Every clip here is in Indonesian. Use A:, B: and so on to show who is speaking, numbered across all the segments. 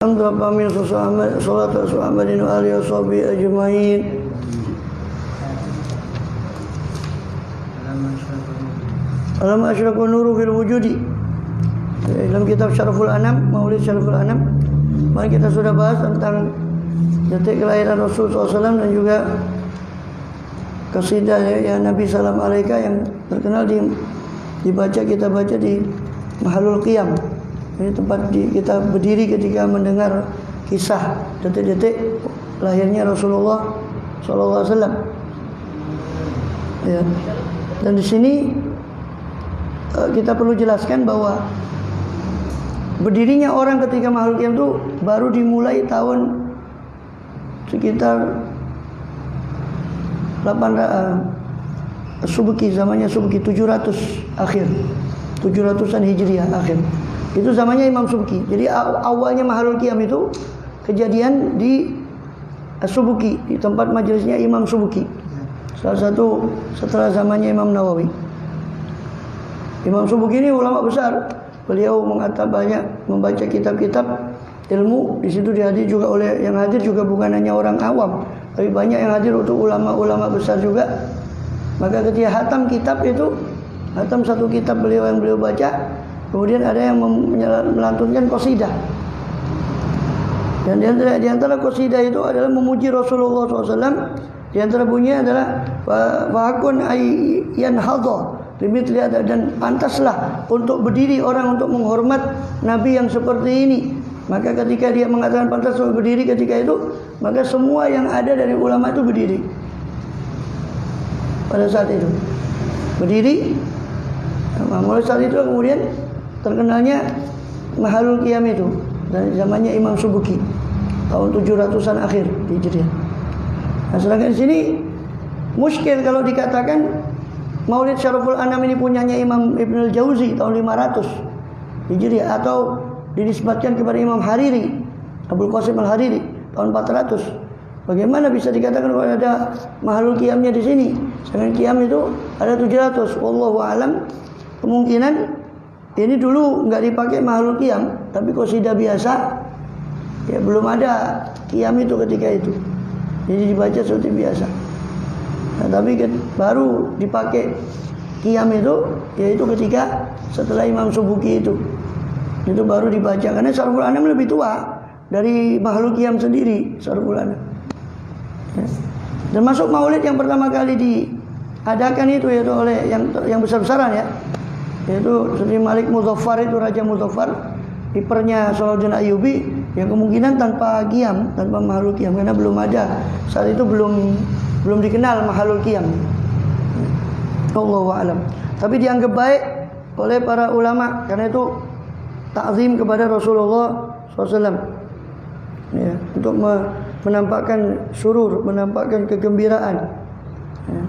A: Amin salat Muhammadin wa alihi washabihi ajmain. Alam asyraqu nuru fil wujudi. Dalam kitab Syaraful Anam, Maulid Syaraful Anam, mari kita sudah bahas tentang detik kelahiran Rasulullah SAW dan juga qasidah ya Nabi Salam Alaika yang terkenal kita baca di Mahalul Qiyam. Ini tempat kita berdiri ketika mendengar kisah detik-detik lahirnya Rasulullah SAW. Ya. Dan di sini kita perlu jelaskan bahwa berdirinya orang ketika Mahalul Qiyam itu baru dimulai tahun sekitar 8 Subki, zamannya Subki 700 akhir, 700-an Hijriah akhir. Itu zamannya Imam Subki. Jadi awalnya Mahalul Qiyam itu kejadian di Subki, di tempat majelisnya Imam Subki. Salah satu setelah zamannya Imam Nawawi. Imam Subki ini ulama besar. Beliau banyak membaca kitab-kitab ilmu. Di situ dihadir juga oleh yang hadir juga bukan hanya orang awam, tapi banyak yang hadir untuk ulama-ulama besar juga. Maka ketika hatam kitab itu, hatam satu kitab beliau yang beliau baca, kemudian ada yang melantunkan qasidah. Dan di antara qasidah itu adalah memuji Rasulullah SAW. Di antara bunyinya adalah fahakun ayyan hadha limit lihat, dan pantaslah untuk berdiri orang untuk menghormat Nabi yang seperti ini. Maka ketika dia mengatakan pantas untuk berdiri ketika itu, maka semua yang ada dari ulama itu berdiri pada saat itu, berdiri. Mulai saat itu kemudian terkenalnya Mahalul Qiyam itu dari zamannya Imam Subki tahun 700-an akhir Hijriah. Nah, sedangkan di sini muskil kalau dikatakan Maulid Syaraful Anam ini punyanya Imam Ibnul Jauzi tahun 500 Hijriah atau dinisbatkan kepada Imam Hariri, Abul Qasim Al-Hariri tahun 400. Bagaimana bisa dikatakan kalau ada Mahalul Qiyamnya di sini? Sedangkan Qiyam itu ada 700. Wallahu alam. Kemungkinan ini dulu enggak dipakai Mahalul Qiyam, tapi qasidah biasa. Ya belum ada Qiyam itu ketika itu. Jadi dibaca seperti biasa. Nah, tapi baru dipakai Qiyam itu yaitu ketika setelah Imam Subki itu. Itu baru dibaca karena Syaraful Anam lebih tua dari Mahalul Qiyam sendiri, Syaraful Anam. Ya. Dan masuk Maulid yang pertama kali diadakan itu yaitu oleh yang besar-besaran ya. Yaitu seperti Malik Muzaffar itu, Raja Muzaffar, kipernya Salahuddin Ayyubi, yang kemungkinan tanpa Qiyam, tanpa Mahalul Qiyam karena belum ada. Saat itu belum dikenal Mahalul Qiyam. Allahu a'lam. Tapi dianggap baik oleh para ulama karena itu ta'zim kepada Rasulullah SAW. Ya, untuk menampakkan surur, menampakkan kegembiraan. Ya.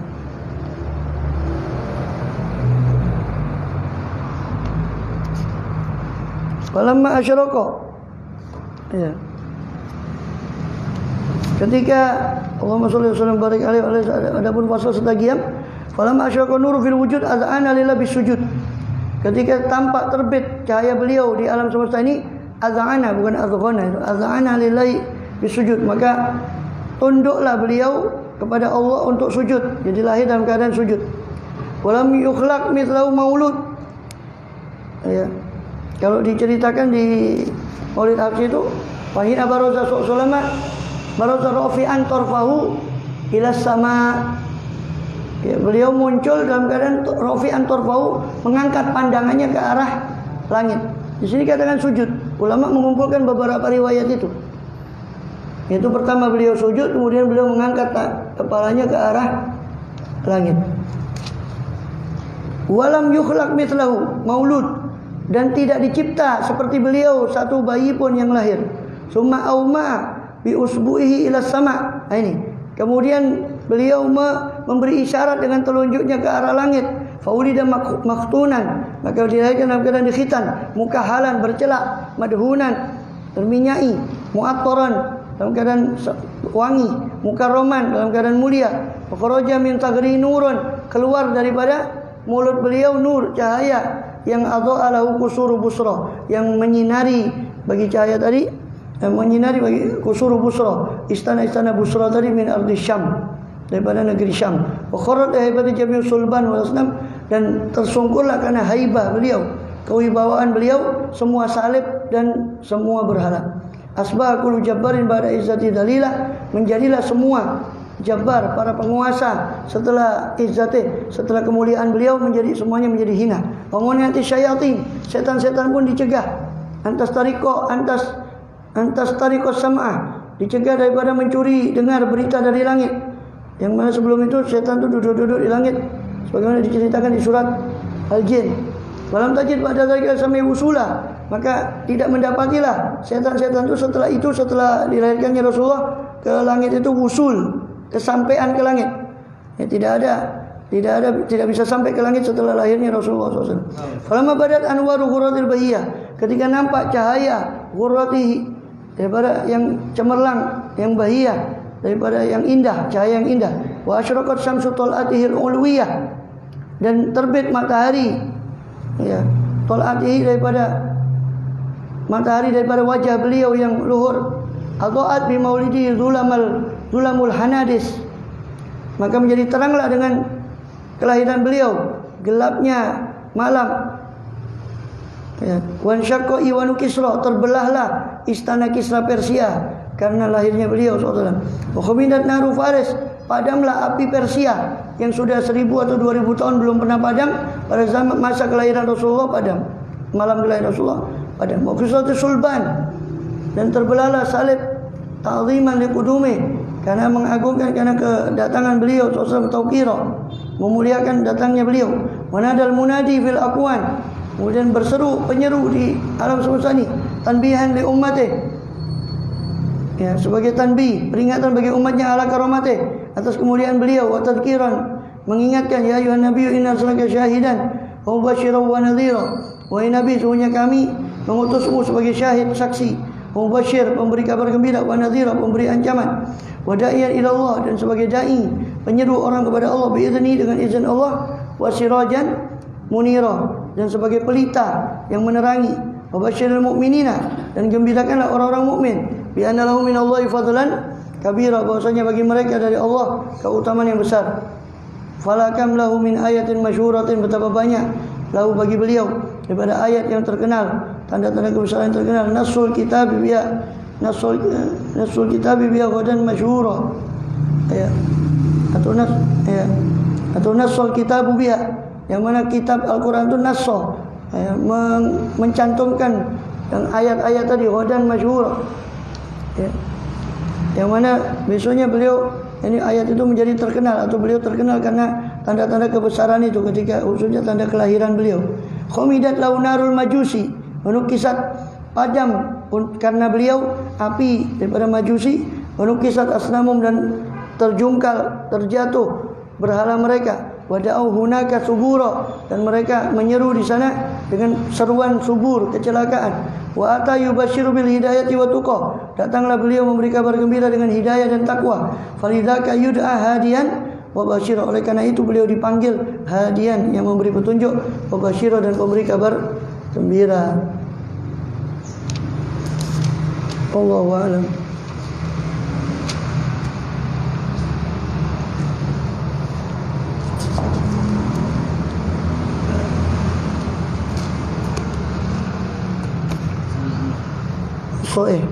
A: Falamma asyraqa. Ya. Ketika Allahumma shalli wa sallim barik alaihi adapun fasal setagiyam, falamma asyraqa nuru fil wujud az'ana lillah bisujud. Ketika tampak terbit cahaya beliau di alam semesta ini, az'ana bukan azghana, itu az'ana lillahi bisujud, maka tunduklah beliau kepada Allah untuk sujud. Jadi lahir dalam keadaan sujud. Walam yukhlaq mithlahu maulud. Ya. Kalau diceritakan di Maulid Habsyi itu, wahina baroza sulama baroza rafi'an tarfahu ila sama. Ya, beliau muncul dalam keadaan rafi'an tarfahu, mengangkat pandangannya ke arah langit. Di sini katakan sujud. Ulama mengumpulkan beberapa riwayat itu. Itu pertama beliau sujud, kemudian beliau mengangkat kepalanya ke arah langit. Walam yukhlaq mithlahu maulud, dan tidak dicipta seperti beliau satu bayi pun yang lahir. Summa auma bi usbu'ihi ila sama. Nah, ini. Kemudian beliau memberi isyarat dengan telunjuknya ke arah langit. Faulida maktunan, maka dilahirkan dalam keadaan dikhitan, mukahalan bercelak, madhunan terminyai, mu'attaran dalam keadaan wangi, mukarraman dalam keadaan mulia. Fakharaja min tagri nurun, keluar daripada mulut beliau nur, cahaya yang adha'alahu kusuru busra, yang menyinari bagi cahaya tadi menyinari bagi kusur Busra, istana-istana Busra tadi min ardi Syam, daripada negeri Syam. Wa kharrat haibati jami'u sulban wal asnam, dan tersungkurlah karena haibah beliau, kewibawaan beliau, semua salib dan semua berhala. Asbah kullu jabbarin ba'da izzati dalilah, menjadilah semua Jabbar, para penguasa setelah izzatih, setelah kemuliaan beliau, menjadi semuanya menjadi hina. Pengoniyati syayatin, setan-setan pun dicegah. Antas tariko sam'ah, dicegah daripada mencuri dengar berita dari langit. Yang mana sebelum itu setan itu duduk-duduk di langit, sebagaimana diceritakan di surat Al-Jin. Walam tajid pada dzalika samai usula, maka tidak mendapatilah setan-setan itu setelah dilahirkannya Rasulullah ke langit itu usul, kesampaian ke langit. Tidak bisa sampai ke langit setelah lahirnya Rasulullah SAW. Falamma badat anwaru ghurratil bahiyah, ketika nampak cahaya ghurratihi, daripada yang cemerlang, yang bahiyah, daripada yang indah, cahaya yang indah. Wa asyraqat syamsu tal'atihil ulwiyah, dan terbit matahari, ya, tal'atihi, daripada matahari daripada wajah beliau yang luhur. Adha'at bi maulidi zulamul hanadis, maka menjadi teranglah dengan kelahiran beliau gelapnya malam. Ya, wan syaqqa iwanu Kisra, terbelahlah istana Kisra Persia karena lahirnya beliau SAW. Wa khumidat naru Faris, padamlah api Persia yang sudah 1000 atau 2000 tahun belum pernah padam, pada zaman masa kelahiran Rasulullah padam. Malam kelahiran Rasulullah padam. Wa qisatu sulban, dan terbelahlah salib ta'ziman liqudumi, karena mengagungkan, karena kedatangan beliau SAW, tauqira, memuliakan datangnya beliau. Wanadal munadi fil aqwan, kemudian berseru penyeru di alam semesta ini, tanbihan li ummati, ya, sebagai tanbih, peringatan bagi umatnya, ala karamati, atas kemuliaan beliau, wa tadhkiran, mengingatkan, ya ayuhan nabiyyu inna arsalnaka syahidan wa mubasysyiran wa nadhira, wahai nabi, sesungguhnya kami mengutusmu sebagai syahid, saksi, mubasyir, pemberi kabar gembira, wa nadhira, pemberi ancaman, wa da'iyan ila Allah, dan sebagai dai, penyeru orang kepada Allah, biizni, dengan izin Allah, wa sirajan munira, dan sebagai pelita yang menerangi, wa basyiril mu'minina, dan gembirakanlah orang-orang mukmin, bi anna lahum minallahi fadlan kabira, bahwasanya bagi mereka dari Allah keutamaan yang besar. Falakam lahu min ayatin masyhuratin, betapa banyak lahu bagi beliau daripada ayat yang terkenal, tanda-tanda kebesaran yang terkenal. Nasul kitabi biya ghadan masyhura, ya, atau nasul kitabu biya, yang mana kitab Al-Quran itu nasso, ya, mencantumkan yang ayat-ayat tadi, ghadan masyhura, ya, yang mana besoknya beliau, ini ayat itu menjadi terkenal, atau beliau terkenal karena tanda-tanda kebesaran itu, ketika khususnya tanda kelahiran beliau. Khumidat launarul majusi, menukisat padam karena beliau api daripada majusi, menukisat asnamum, dan terjungkal, terjatuh berhala mereka. Wada'u hunaka subura, dan mereka menyeru di sana dengan seruan subur, kecelakaan. Wa ata yubasyiru bil hidayati wa tuqa, datanglah beliau memberi kabar gembira dengan hidayah dan takwa. Falidzaka yud'a hadiyan wa basyira, oleh karena itu beliau dipanggil hadian, yang memberi petunjuk, wa basyira, dan pemberi kabar gembira. Allahu a'lam. Sahih.